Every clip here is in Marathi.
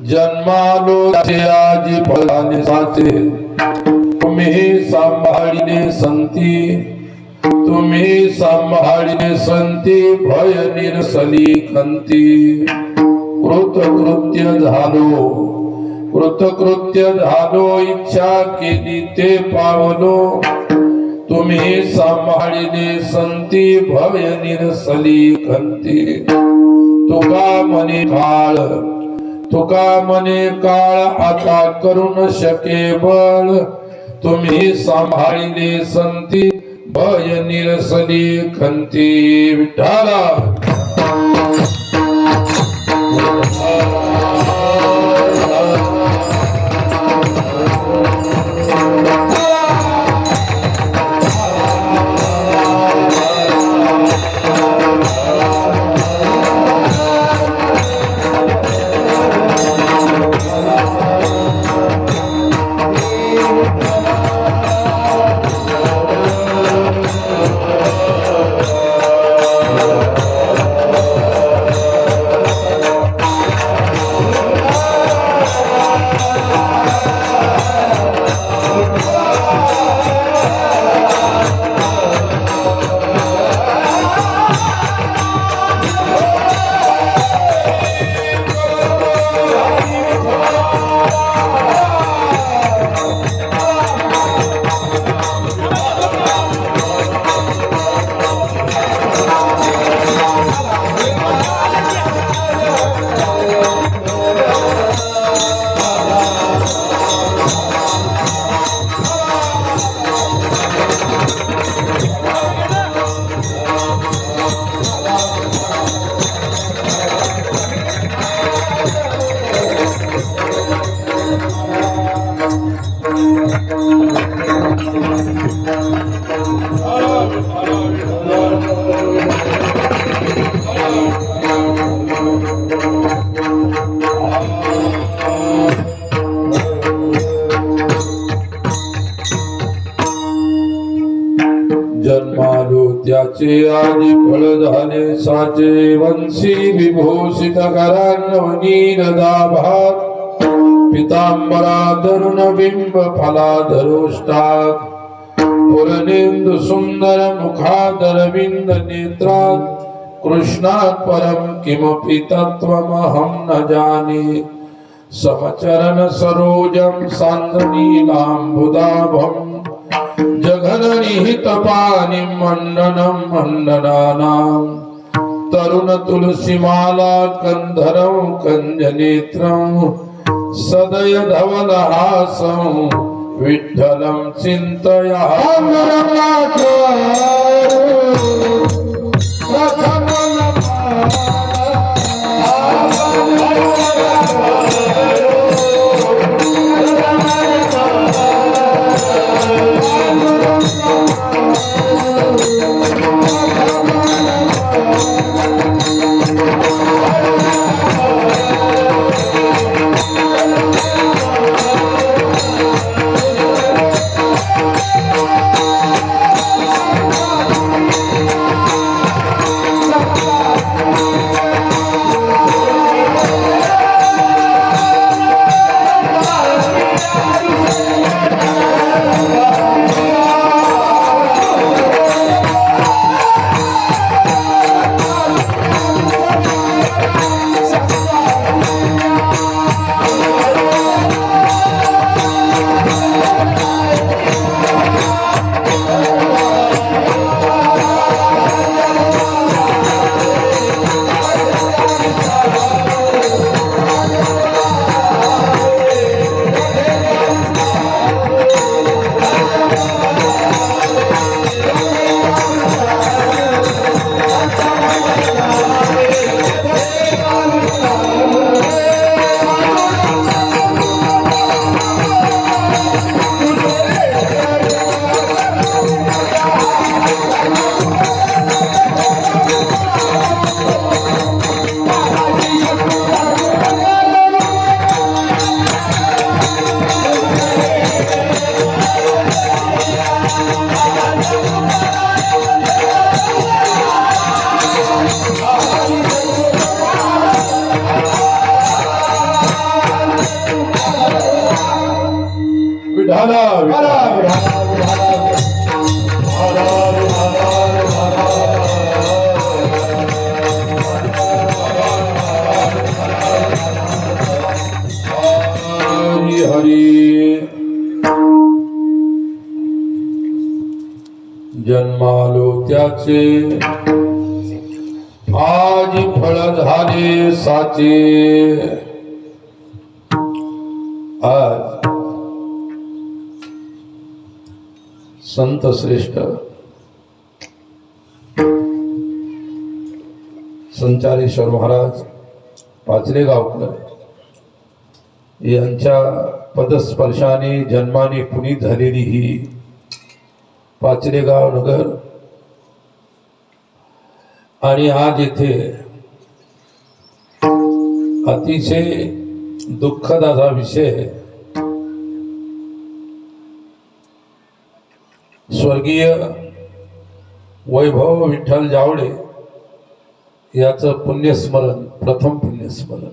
जन्मालो त्याचे आजी फळाने साचे तुम्ही सांभाळिले संती तुम्ही सांभाळिले संती भय निरसली खंती कृतकृत्य झालो इच्छा केली ते पावलो तुम्ही सांभाळिले संती भय निरसली खंती तुका मने काळ आता करून शके बळ तुम्ही सांभाळिले संती भय निरसली खंती विठ्ठला जन्मालो त्याचे आजी फळ झाले साचे वंशी विभूषित करान्नवनीरदाभात पितांबरा धरुण बिंब फलाधरोष्टात पूर्णेंदु सुंदर मुखादरविंद नेत्रात कृष्णात् परम किमपि तत्त्वमहं न जाने समचरण सरोजं सान्द्रनीलाम्बुदाभम् जघननिहित पानि मंडनं मंडनानां तरुण तुलसीमाला कंधरं कंजनेत्रं सदय धवलहासं विठ्ठलं चिन्तयामि फळाचे आज फळ झाले साचे। आज संत श्रेष्ठ संचारेश्वर महाराज पाचलेगावकर यांच्या पदस्पर्शाने जन्माने पुनीत झालेली ही पाचलेगाव नगर आणि आज येथे अतिशय दुःखद असा विषय स्वर्गीय वैभव विठ्ठल जावळे याचं पुण्यस्मरण, प्रथम पुण्यस्मरण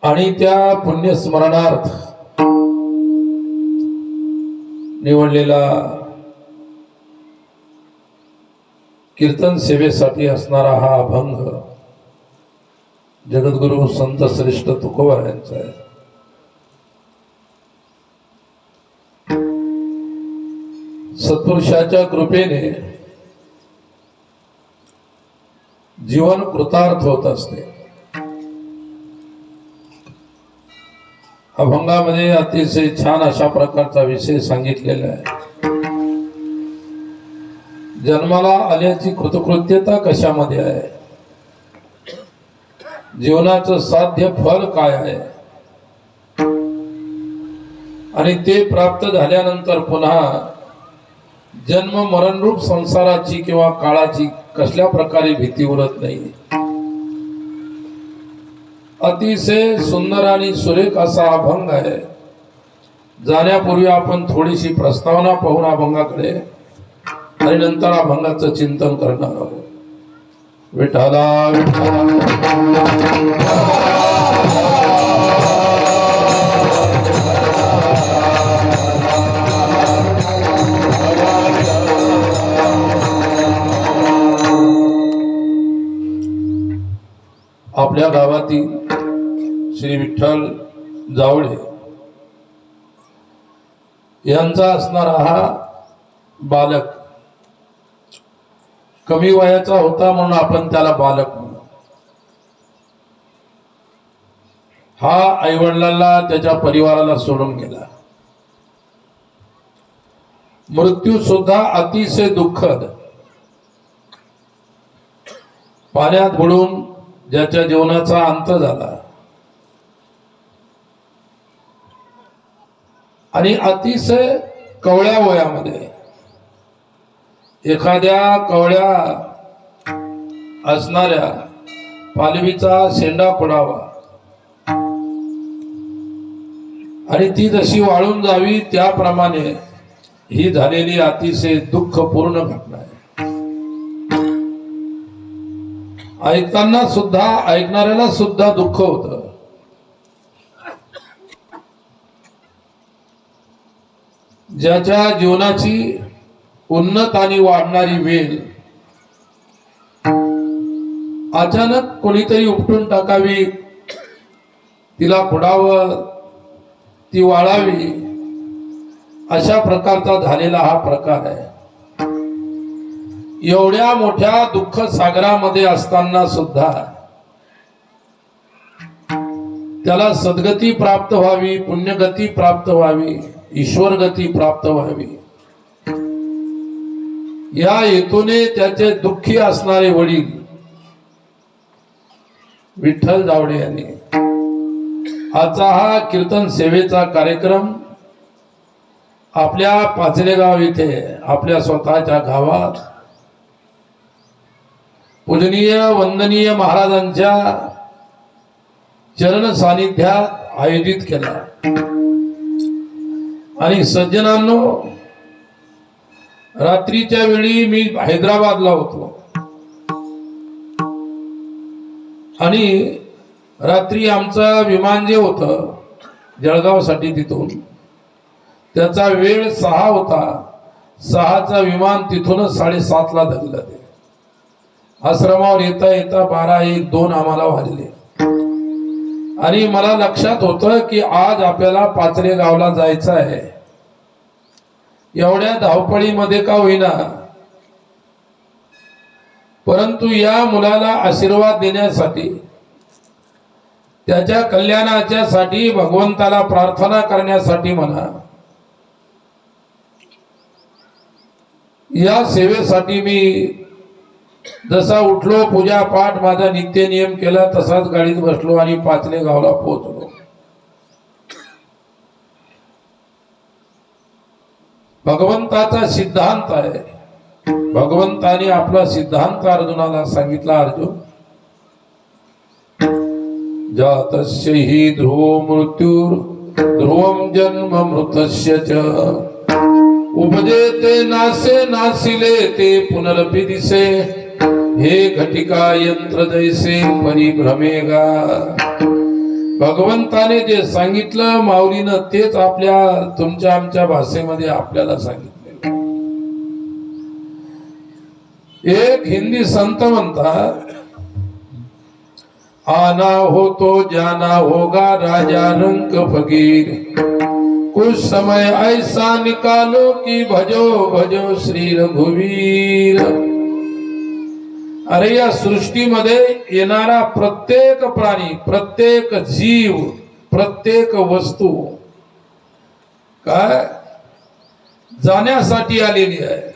आणि त्या पुण्यस्मरणार्थ निवडलेला कीर्तन सेवेसाठी असणारा हा अभंग जगद्गुरु संत श्रेष्ठ तुकोबा यांचा आहे। सत्पुरुषाच्या कृपेने जीवन कृतार्थ होत असते। अभंगामध्ये अतिशय छान अशा प्रकारचा विषय सांगितलेला आहे। जन्माला आल्याची कृतकृत्यता कशामध्ये आहे, जीवनाचं साध्य फल काय आहे आणि ते प्राप्त झाल्यानंतर पुन्हा जन्म मरणरूप संसाराची किंवा काळाची कसल्या प्रकारे भीती उरत नाही। अतिशय सुंदर आणि सुरेख असा अभंग आहे। जाण्यापूर्वी आपण थोडीशी प्रस्तावना पाहून अभंगाकडे आणि नंतर अभंगाचं चिंतन करणार आहोत। विठ्ठला आपल्या गावातील श्री विठ्ठल जावळे यांचा असणारा हा बालक कमी वयाचा होता म्हणून आपण त्याला बालक म्हणू। हा आईवडिलांना त्याच्या परिवाराला सोडून गेला। मृत्यू सुद्धा अतिशय दुःखद, पाण्यात बुडून ज्याच्या जीवनाचा अंत झाला आणि अतिशय कवळ्या वयामध्ये एखाद्या कवळ्या असणाऱ्या पालवीचा शेंडा पडावा आणि ती जशी वाळून जावी त्याप्रमाणे ही झालेली अतिशय दुःखपूर्ण घटना आहे। ऐकताना सुद्धा ऐकणाऱ्याला सुद्धा दुःख होतं। ज्याच्या जीवनाची उन्नत आणि वाढणारी वेल अचानक कोणीतरी उपटून टाकावी, तिला फोडावं, ती वाळावी, अशा प्रकारचा झालेला हा प्रकार आहे। एवढ्या मोठ्या दुःख सागरामध्ये असताना सुद्धा त्याला सद्गती प्राप्त व्हावी, पुण्यगती प्राप्त व्हावी, ईश्वर गती प्राप्त व्हावी या हेतूने त्याचे दुःखी असणारे वडील विठ्ठल जावळे यांनी आजचा हा कीर्तन सेवेचा कार्यक्रम आपल्या पाचलेगाव इथे आपल्या स्वतःच्या गावात पूजनीय वंदनीय महाराजांच्या चरण सानिध्यात आयोजित केला। आणि सज्जनांनो, रात्रीच्या वेळी मी हैदराबादला होतो आणि रात्री आमचं विमान जे होतं जळगावसाठी तिथून त्याचा वेळ 6 होता। 6चा विमान तिथूनच 7:30ला धरलं। ते आश्रमावर येता येता 12, 1, 2 आम्हाला वाजले आणि मला लक्षात होतं की आज आपल्याला पाचलेगावला जायचं आहे। एवढ्या धावपळीमध्ये का होईना, परंतु या मुलाला आशीर्वाद देण्यासाठी, त्याच्या कल्याणाच्या साठी, भगवंताला प्रार्थना करण्यासाठी म्हणा, या सेवेसाठी मी जसा उठलो, पूजा पाठ माझा नित्य नियम केला, तसाच गाडीत बसलो आणि पाचले गावला पोहोचलो. भगवंताचा सिद्धांत आहे. भगवंताने आपला सिद्धांत अर्जुनाला सांगितला. अर्जुन, जातस्य हि ध्रुवो मृत्युर ध्रुवं जन्म मृतस्य च उपजेते नासे नासिले ते पुनरपि दिसे हे घटिका यंत्र जैसे परिभ्रमेगा. भगवंताने जे सांगितलं माऊलीनं तेच आपल्या तुमच्या आमच्या भाषेमध्ये आपल्याला सांगितलं. एक हिंदी संत म्हणतात, आना हो तो जाना होगा राजा रंग फकीर, कुछ समय ऐसा निकालो कि भजो भजो श्री रघुवीर. अरे या सृष्टीमध्ये येणारा प्रत्येक प्राणी, प्रत्येक जीव, प्रत्येक वस्तू काय जाण्यासाठी आलेली आहे.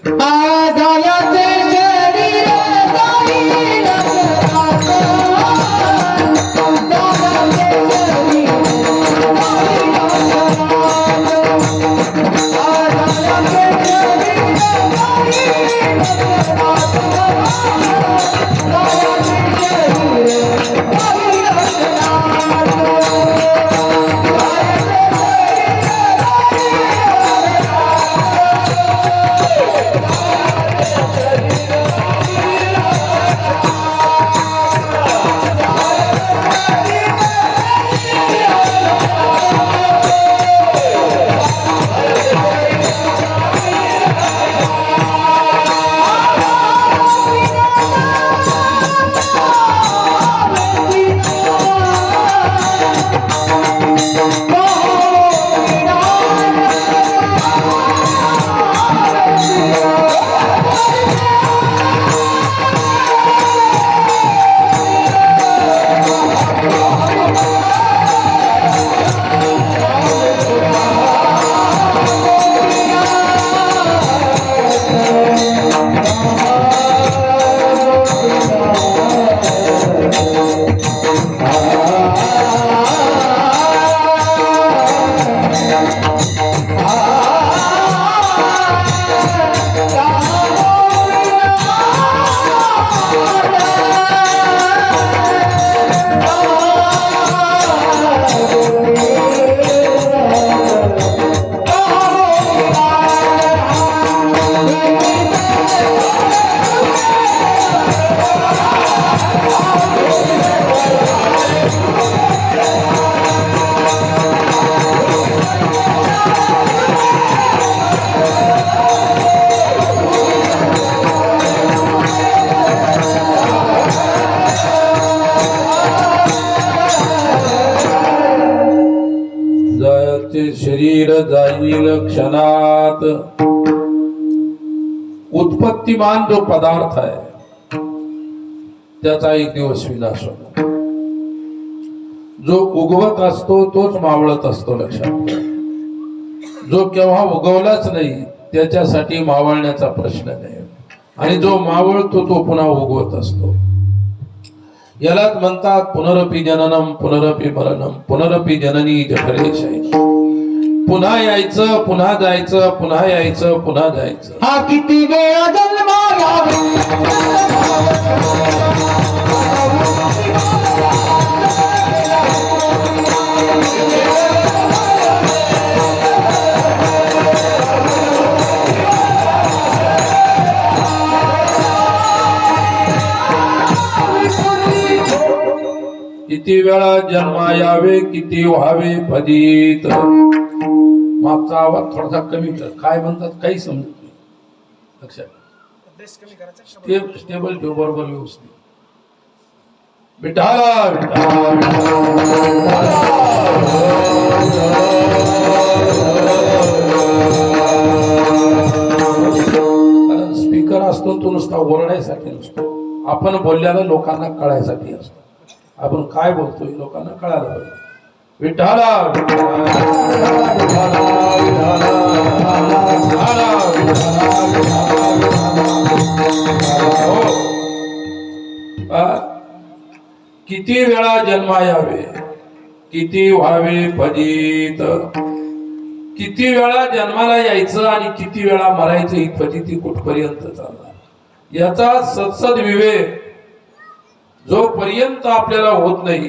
शरीर जाईल क्षणात. उत्पत्तिमान जो पदार्थ आहे त्याचा एक दिवस विनाश होणार. जो उगवत असतो तोच मावळत असतो, लक्षात घ्या. जो केव्हा उगवलाच नाही त्याच्यासाठी मावळण्याचा प्रश्न नाही, आणि जो मावळतो तो पुन्हा उगवत असतो. यालाच म्हणतात पुनरपि जननम पुनरपि मरणम पुनरपि जननी जठरे शयनम. पुन्हा यायचं, पुन्हा जायचं, पुन्हा यायचं, पुन्हा जायचं. हा किती वेळा जन्माला किती वेळा जन्मा यावे, किती व्हावे पदित. मागचा आवाज थोडासा कमी कर. काय म्हणतात काही समजत नाही, लक्षात. स्टेबल ठेव, बरोबर व्यवस्थित. विठाला विठाला असतो तो नुसता ओरडायसाठी नसतो. आपण बोलल्याला लोकांना कळायसाठी असतो. आपण काय बोलतोय लोकांना कळायला पाहिजे. विठाला किती वेळा जन्मा यावे, किती व्हावे फजित. किती वेळा जन्माला यायचं आणि किती वेळा मरायचं ही फजिती कुठपर्यंत चालणार. याचा सत्सद विवेक जोपर्यंत आपल्याला होत नाही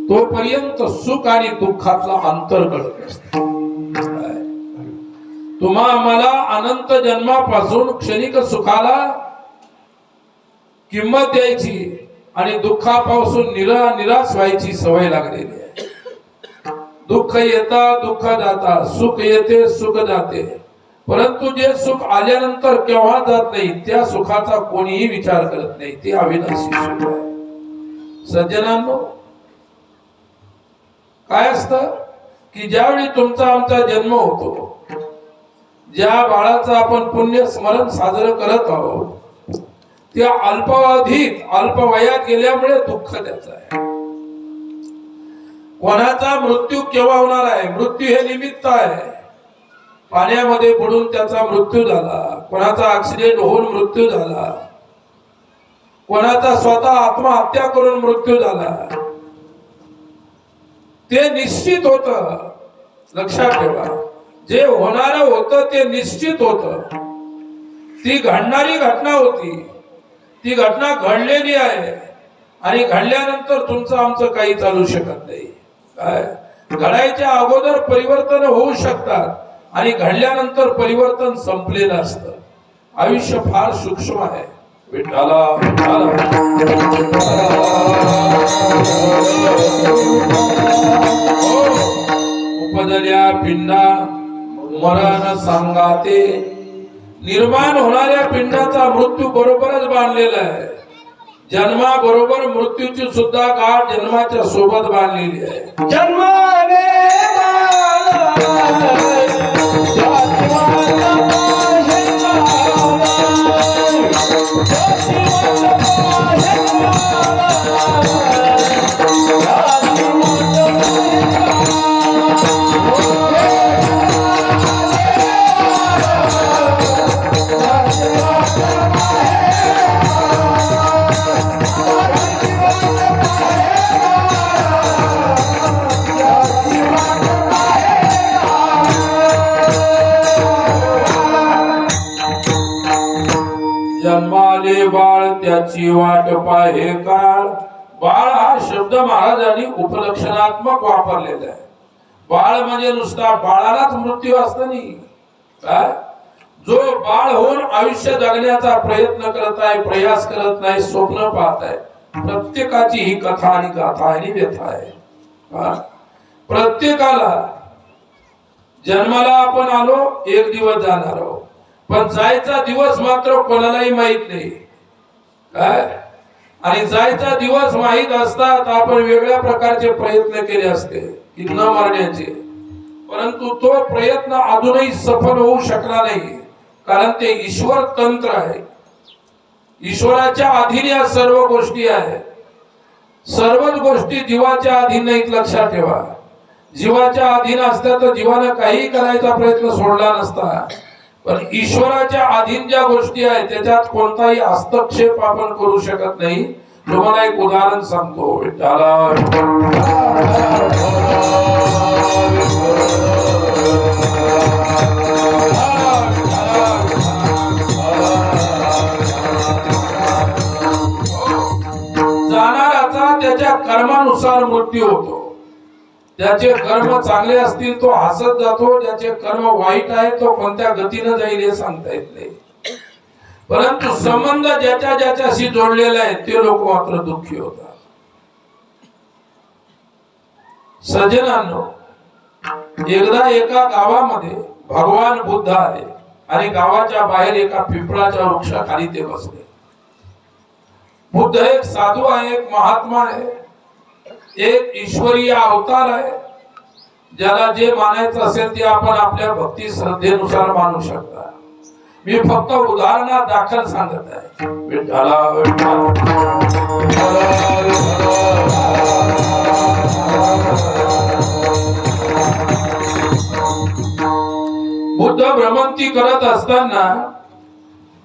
तोपर्यंत सुख आणि दुःखातला अंतर कळत नसतं. तुम्हा आम्हाला अनंत जन्मापासून क्षणिक सुखाला किंमत द्यायची आणि दुःखापासून निराश व्हायची सवय लागलेली आहे. दुःख येता दुःख जाता, सुख येते सुख जाते, परंतु जे सुख आल्यानंतर केव्हा जात नाही त्या सुखाचा कोणीही विचार करत नाही. ते अविनाशी सुख आहे. सज्जनांनो, काय असतं की ज्यावेळी तुमचा आमचा जन्म होतो, ज्या बाळाचं आपण पुण्य स्मरण साजरं करत आहोत, त्या अल्पावधीत अल्पवयात गेल्यामुळे दुःख त्याचं आहे. कोणाचा मृत्यू केव्हा होणार आहे? मृत्यू हे निमित्त आहे. पाण्यामध्ये बुडून त्याचा मृत्यू झाला, कोणाचा ऍक्सिडेंट होऊन मृत्यू झाला, कोणाचा स्वतः आत्महत्या करून मृत्यू झाला. ते निश्चित होत. लक्षात ठेवा, जे होणार होतं ते निश्चित होतं. ती घडणारी घटना होती, ती घटना घडलेली आहे आणि घडल्यानंतर तुमचं आमचं काही चालू शकत नाही. काय घडायच्या अगोदर परिवर्तन होऊ शकतात आणि घडल्यानंतर परिवर्तन संपलेलं असतं. आयुष्य फार सूक्ष्म आहे. विठाला उपजल्या पिंडा मरण सांगाते. निर्माण होणाऱ्या पिंडाचा मृत्यू बरोबरच बांधलेला आहे. जन्माबरोबर मृत्यूची सुद्धा गाठ जन्माच्या सोबत बांधलेली आहे. जन्माने जन्माले बाळ त्याची वाट पाहे काळ. बाळ हा शब्द महाराजांनी उपलक्षणात्मक वापरलेला आहे. बाळ म्हणजे नुसता बाळालाच मृत्यू असतं नाही. काय जो बाळ होऊन आयुष्य जगण्याचा प्रयत्न करत आहे, प्रयास करत नाही, स्वप्न पाहत आहे, प्रत्येकाची ही कथा आणि गाथा आणि व्यथा आहे. प्रत्येकाला जन्माला आपण आलो, एक दिवस जाणार आहोत, पण जायचा दिवस मात्र कोणालाही माहित नाही. काय आणि जायचा दिवस माहित असतात आपण वेगळ्या प्रकारचे प्रयत्न केले असते की न मरण्याचे, परंतु तो प्रयत्न अजूनही सफल होऊ शकला नाही. कारण ते ईश्वर तंत्र आहे. ईश्वराच्या अधीन या सर्व गोष्टी आहेत. सर्वच गोष्टी जीवाच्या अधीन नाहीत. लक्षात ठेवा, जीवाच्या अधीन असत्या तर जीवानं काही करायचा प्रयत्न सोडला नसता. पण ईश्वराच्या अधीन ज्या गोष्टी आहेत त्याच्यात कोणताही हस्तक्षेप आपण करू शकत नाही. तुम्हाला एक उदाहरण सांगतो. जाणाराचा त्याच्या कर्मानुसार मृत्यू होतो. ज्याचे कर्म चांगले असतील तो हसत जातो, ज्याचे कर्म वाईट आहे तो कोणत्या गतीने जाईल हे सांगता येत नाही. परंतु संबंध ज्याच्या ज्याच्याशी जोडलेले आहेत ते लोक मात्र दुःखी होतात. सज्जनांनो, एकदा एका गावामध्ये भगवान बुद्ध आले आणि गावाच्या बाहेर एका पिंपळाच्या वृक्षाखाली ते बसले. बुद्ध एक साधू आहे, एक महात्मा आहे, एक ईश्वरीय अवतार आहे. ज्याला जे मानायचं असेल ते आपण आपल्या भक्ती श्रद्धेनुसार मानू शकता. मी फक्त उदाहरणा दाखल सांगत आहे. विठ्ठला बुद्ध भ्रमंती करत असताना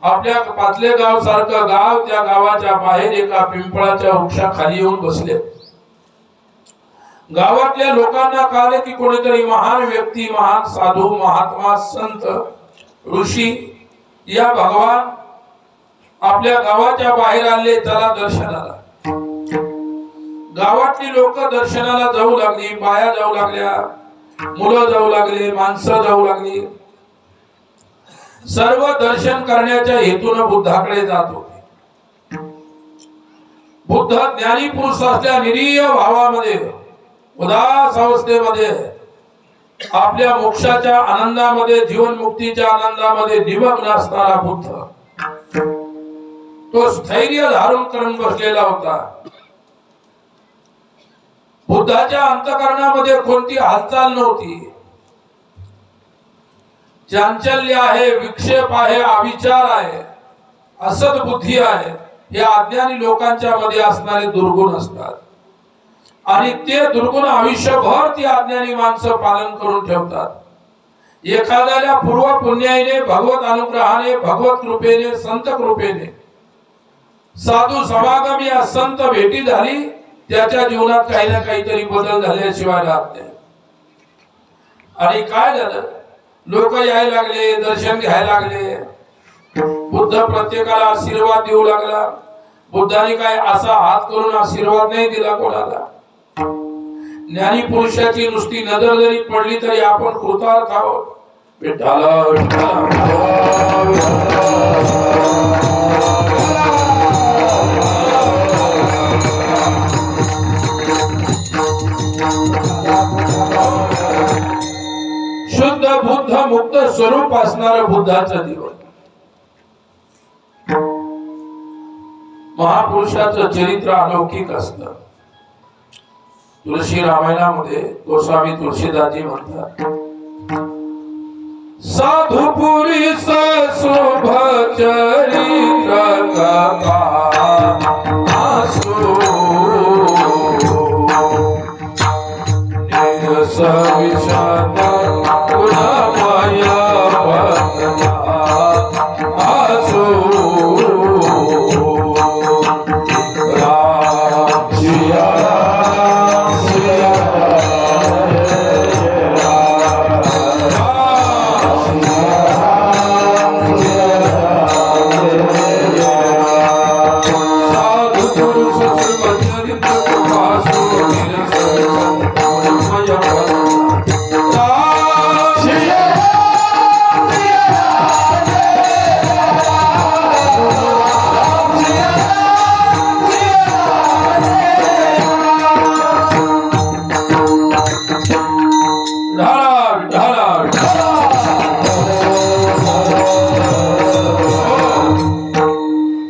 आपल्या पातलेगाव सारखं गाव, त्या गावाच्या बाहेर एका पिंपळाच्या वृक्षाखाली येऊन बसले. गावातल्या लोकांना कळले की कोणीतरी महान व्यक्ती, महान साधू, महात्मा, संत, ऋषी या भगवान आपल्या गावाच्या बाहेर आले. त्याला दर्शनाला गावातली लोक दर्शनाला जाऊ लागली. बाया जाऊ लागल्या, मुलं जाऊ लागले, माणसं जाऊ लागली. सर्व दर्शन करण्याच्या हेतून बुद्धाकडे जात होते. बुद्ध ज्ञानी पुरुष असल्या निरीह भावामध्ये, उदास अवस्थेमध्ये, आपल्या मोक्षाच्या आनंदामध्ये, जीवन मुक्तीच्या आनंदामध्ये निमग्न असणारा बुद्ध तो स्थैर्य धारण करून बसलेला होता. बुद्धाच्या अंतःकरणामध्ये कोणती हालचाल नव्हती. चांचल्य आहे, विक्षेप आहे, अविचार आहे, असद बुद्धी आहे, हे अज्ञानी लोकांच्या मध्ये असणारे दुर्गुण असतात. आणि ते दुर्गुण आयुष्यभर ती अज्ञानी माणसं पालन करून ठेवतात. एखाद्याला पूर्व पुण्याईने, भगवत अनुग्रहाने, भगवत कृपेने, संत कृपेने, साधू समागम या संत भेटी झाली, त्याच्या जीवनात काही ना काहीतरी बदल झाल्याशिवाय राहत नाही. आणि काय झालं, लोक यायला लागले, दर्शन घ्यायला लागले. बुद्ध प्रत्येकाला आशीर्वाद देऊ लागला. बुद्धाने काय असा हात करून आशीर्वाद नाही दिला कोणाला. ज्ञानी पुरुषाची नुसती नजर जरी पडली तरी आपण कृतार्थ आहोत. विठ्ठला शुद्ध बुद्ध मुक्त स्वरूप असणारं बुद्धाचं जीवन, महापुरुषाचं चरित्र अलौकिक असतं. तुळशी रामायणामध्ये गोस्वामी तुळशीदासजी म्हणतात, साधू पुरुष शुभ चरित्र सविषाद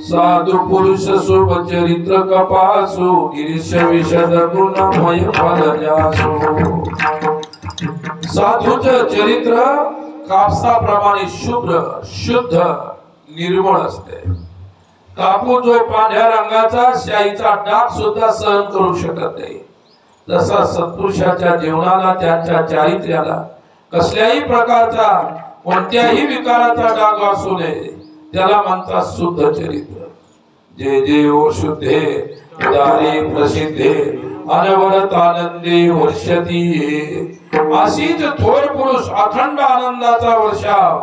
साधु पुरुष शुभ चरित्र कपासु गिरीश विशद गुणमय फलजासु. साधूचं चरित्र कापसाप्रमाणे शुभ्र, शुद्ध, निर्मळ असते. कापूस जो पांढऱ्या रंगाचा शाईचा डाग सुद्धा सहन करू शकत नाही, तसा सत्पुरुषाच्या जीवनाला, त्यांच्या चारित्र्याला कसल्याही प्रकारचा कोणत्याही विकाराचा डाग असू नये. त्याला म्हणतात शुद्ध चरित्र. जे देव शुद्धे उदारी प्रसिद्धे अनवरत आनंदे वर्षती. अशीच थोर पुरुष अखंड आनंदाचा वर्षाव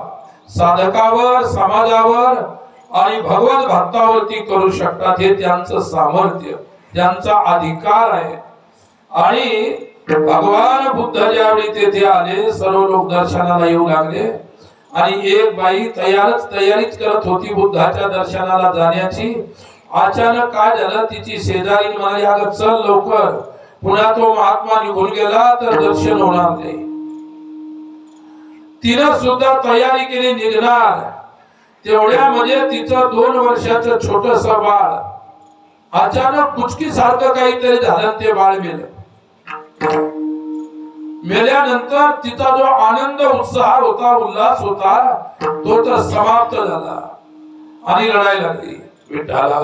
साधकावर, समाजावर आणि भगवत भक्तावरती करू शकतात. हे त्यांचं सामर्थ्य, त्यांचा अधिकार आहे. आणि भगवान बुद्ध ज्यावेळी तेथे आले, सर्व लोक दर्शनाला येऊ लागले. आणि एक बाई तयारीच करत होती बुद्धाच्या दर्शनाला जाण्याची. अचानक काय झालं, तिची शेजारी म्हणाली, अगं चल लवकर, पुन्हा तो महात्मा निघून गेला तर दर्शन होणार नाही. तिनं सुद्धा तयारी केली निघणार. तेवढ्यामध्ये तिचं 2 वर्षाचं छोटस बाळ अचानक कुचकी सारखं काहीतरी झालं, ते बाळ मेलं. मेल्यानंतर तिचा जो आनंद उत्साह होता उल्हास होता तो तर समाप्त झाला आणि लढाई लागली. विठ्ठला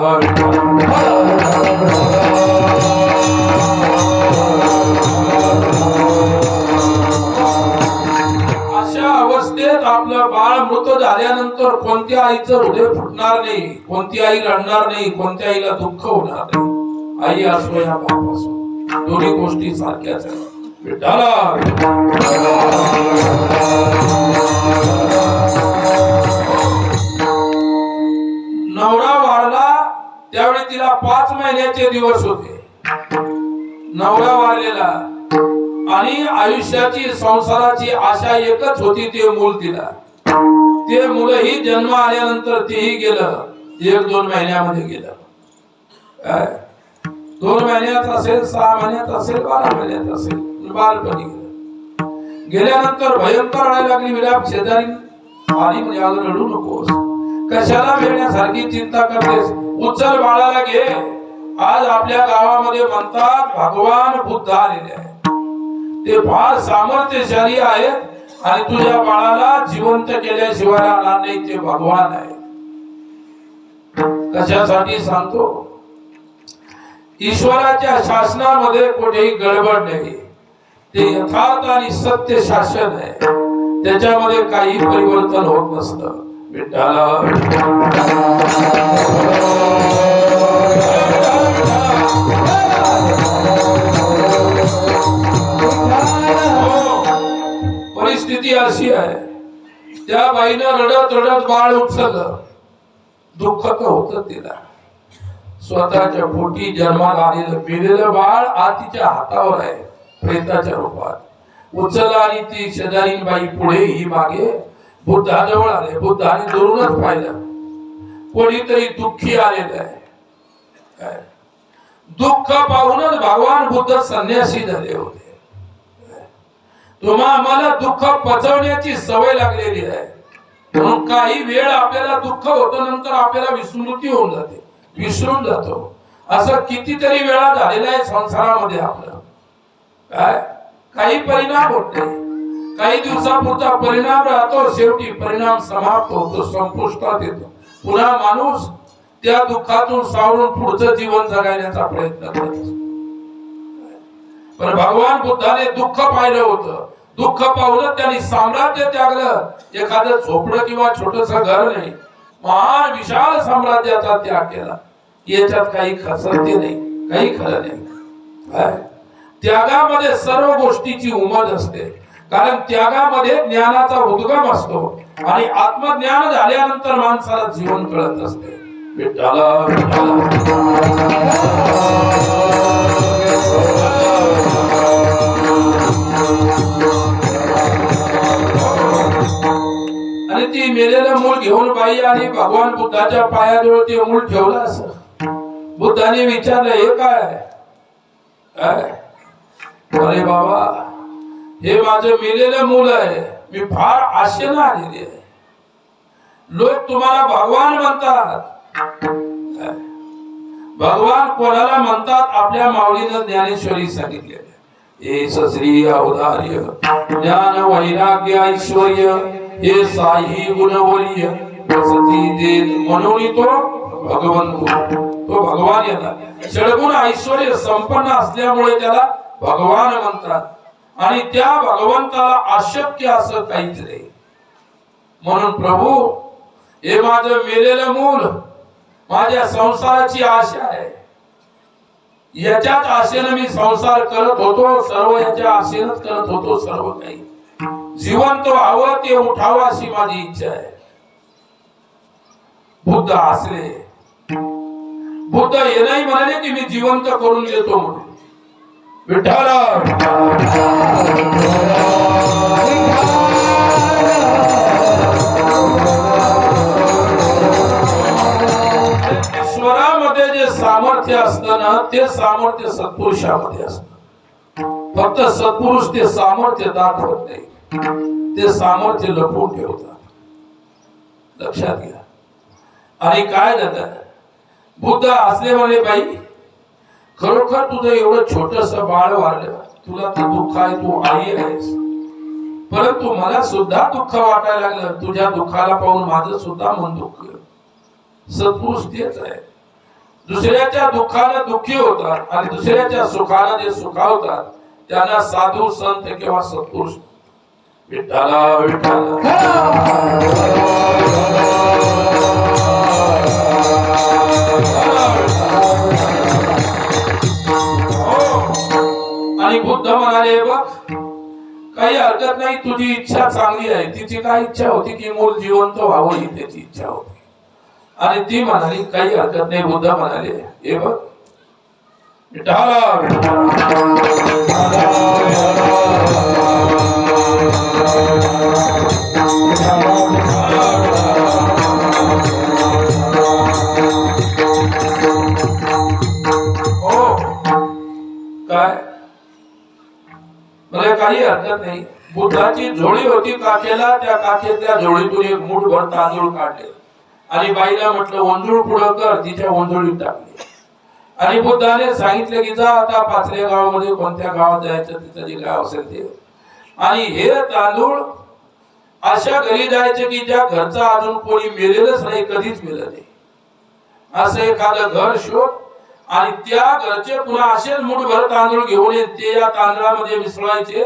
अशा अवस्थेत आपलं बाळ मृत झाल्यानंतर कोणत्या आईचं हृदय फुटणार नाही, कोणती आई रडणार नाही, कोणत्या आईला दुःख होणार नाही. आई असो या बाप असो, दोन्ही गोष्टी सारख्याच आहेत. विठ्ठला नवरा वारला त्यावेळी तिला 5 महिन्याचे दिवस होते. नवरा वारलेला आणि आयुष्याची संसाराची आशा एकच होती, ते मूल तिला. ते मुलंही जन्म आल्यानंतर तेही गेलं. 1-2 महिन्यामध्ये गेलं. 2 महिन्यात असेल, 6 महिन्यात असेल, 12 महिन्यात असेल, बालपणी गेलं. गेल्यानंतर भयंकर रडायला लागली. विलाप शेजारी आली म्हणजे अगं रडू नकोस, कशाला भेटण्यासारखी चिंता करतेस, उचल बाळाला घे. आज आपल्या गावामध्ये म्हणतात भगवान बुद्ध आलेले आहे, ते फार सामर्थ्यशाली आहेत आणि तुझ्या बाळाला जिवंत केल्याशिवाय आला नाही, ते भगवान आहे. कशासाठी सांगतो? ईश्वराच्या शासनामध्ये कुठेही गडबड नाही. ते यथार्थ आणि सत्य शासन आहे, त्याच्यामध्ये काही परिवर्तन होत नसतं. विठ्ठला परिस्थिती अशी आहे, त्या बाईनं रडत रडत बाळ उचललं. दुःख तर होतं तिला. स्वतःच्या पोटी जन्माला आलेलं मेलेलं बाळ आज तिच्या हातावर आहे, प्रेताच्या रूपात. उचललं आणि ती शेजारीन बाई पुढे, ही मागे. बुद्धाजवळ आले. बुद्धाने दुरूनच पाहिलं, कोणीतरी दुःखी आलेलं आहे. दुःख पाहूनच भगवान बुद्ध संन्यासी झाले होते. तुम्हा आम्हाला दुःख पचवण्याची सवय लागलेली आहे, म्हणून काही वेळ आपल्याला दुःख होतं, नंतर आपल्याला विस्मृती होऊन जाते, विसरून जातो. असं कितीतरी वेळा झालेलं आहे संसारामध्ये आपलं. काही परिणाम होत नाही, काही दिवसापुरता परिणाम राहतो, शेवटी परिणाम समाप्त होतो, संपुष्टात येतो. पुन्हा माणूस त्या दुःखातून सावरून पुढचं जीवन जगण्याचा प्रयत्न करत असतो. पण भगवान बुद्धाने दुःख पाहिलं होतं. दुःख पाहून त्यांनी साम्राज्य त्यागलं. एखादं झोपडं किंवा छोटस घर नाही, महान विशाल साम्राज्याचा त्याग केला. याच्यात काही सत्य नाही, काही खरं नाही. त्यागामध्ये सर्व गोष्टीची उमद असते, कारण त्यागामध्ये ज्ञानाचा उद्गम असतो आणि आत्मज्ञान झाल्यानंतर माणसाला जीवन कळत असते. विठ्ठला आणि ती मेलेलं मूल घेऊन बाई आणि भगवान बुद्धाच्या पायाजवळ ते मूल ठेवलं. असं बुद्धाने विचारलं, हे काय? अरे बाबा, हे माझं मेलेलं मूल आहे, मी फार आशेनं आलेली आहे. लोक तुम्हाला भगवान म्हणतात. भगवान कोणाला म्हणतात? आपल्या माऊलीनं ज्ञानेश्वरी सांगितलेलं. एस श्री औदार्य ज्ञान वैराग्य ऐश्वर्य हे साई गुणवर्य वसती देत म्हणून तो भगवंत. तो भगवान येणार. षडगुण ऐश्वर्य संपन्न असल्यामुळे त्याला भगवान म्हणतात आणि त्या भगवंताला अशक्य असं काहीच नाही. म्हणून प्रभू, हे माझं मेलेलं मूल माझ्या संसाराची आशा आहे, याच्याच आशेनं मी संसार करत होतो, सर्व याच्या आशेनच करत होतो. सर्व काही जिवंत व्हावं, ते उठावं अशी माझी इच्छा आहे. बुद्ध हसले. बुद्ध हे नाही म्हणाले की मी जिवंत करून देतो म्हणून. विठ्ठला ईश्वरामध्ये जे सामर्थ्य असतं ना, ते सामर्थ्य सत्पुरुषामध्ये असतं. फक्त सत्पुरुष ते सामर्थ्य दाखवत नाही, ते सामर्थ्य लपवून ठेवतात. लक्षात घ्या. आणि काय झालं? बुद्ध असले म्हणे, बाई खरोखर तुझं एवढं छोटस बाळ वारलं, तुला तर दुःख आहे, तू आई आहेस, परंतु मला सुद्धा दुःख वाटायला लागलं. तुझ्या दुःखाला पाहून माझं सुद्धा मन दुःख. सत्पुरुष तेच आहे, दुसऱ्याच्या दुःखानं दुःखी होतात आणि दुसऱ्याच्या सुखानं जे सुखावतात त्यांना साधू संत किंवा सत्पुरुष. विठ्ठला विठ्ठला आणि बुद्ध म्हणाले, बघ काही हरकत नाही, तुझी इच्छा चांगली आहे. तिची काय इच्छा होती की मूल जिवंत व्हावं ही त्याची इच्छा होती. आणि ती म्हणाली काही हरकत नाही. बुद्ध म्हणाले, हे बघ हो काय मला काही हरकत नाही. बुद्धाची झोळी होती काखेला, त्या काखेतल्या झोळीतून एक मूठभर तांदूळ काढले आणि बाईला म्हटलं वंजूळ पुढं कर. तिच्या वंजुळीत टाकली आणि बुद्धाने सांगितले की जा आता पाचल्या गावामध्ये कोणत्या गावात जायचं तिथं जे गाव असेल ते, आणि हे तांदूळ अशा घरी जायचे की ज्या घरचा अजून कोणी मेलेलंच नाही, कधीच मेलं नाही, असं एखादं घर शोध आणि त्या घरचे पुन्हा असेच मुठभर तांदूळ घेऊन ये. ते या तांदळामध्ये मिसळायचे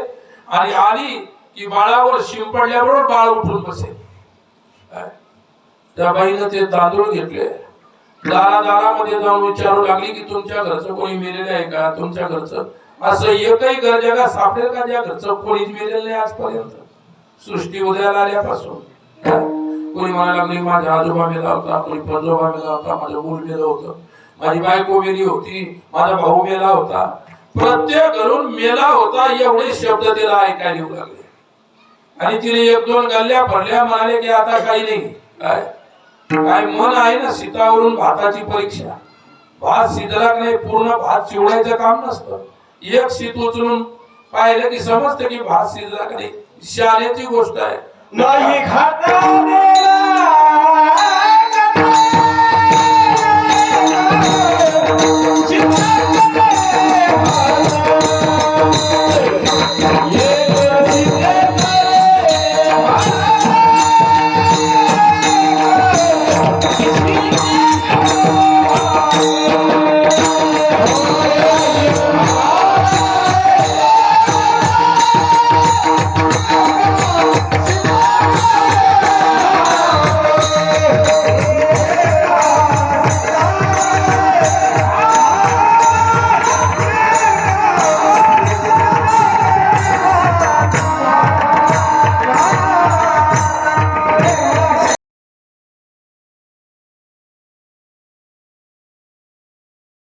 आणि आली की बाळावर शिंपडल्याबरोबर बाळ उठून बसेल. त्या बाईनं ते तांदूळ घेतले, दारादारामध्ये जाऊन विचारू लागली की तुमच्या घरचं कोणी मेलेलं आहे का, तुमच्या घरचं. असं एकही घर जगात सापडेल का ज्या घरचं कोणीच मेलेलं नाही आजपर्यंत, सृष्टी उदयाला आल्यापासून. कोणी म्हणायला लागली माझा आजोबा मेला होता, कोणी पंजोबा मेला होता, माझं मूल मेलं होतं, माझी बायको मेली होती, माझा भाऊ मेला होता. प्रत्येक घरून मेला होता एवढे शब्द तिला ऐकायला येऊ लागले. आणि तिने एक दोन गल्ल्या भरल्या. म्हणाले की आता काही नाही. काय मन आहे ना, शीतावरून भाताची परीक्षा. भात शिजला नाही, पूर्ण भात चिवडायचं काम नसतं. एक शीत उचलून पाहिलं की समजतं की भात शिजला का नाही. शाळेची गोष्ट आहे. नाही खाता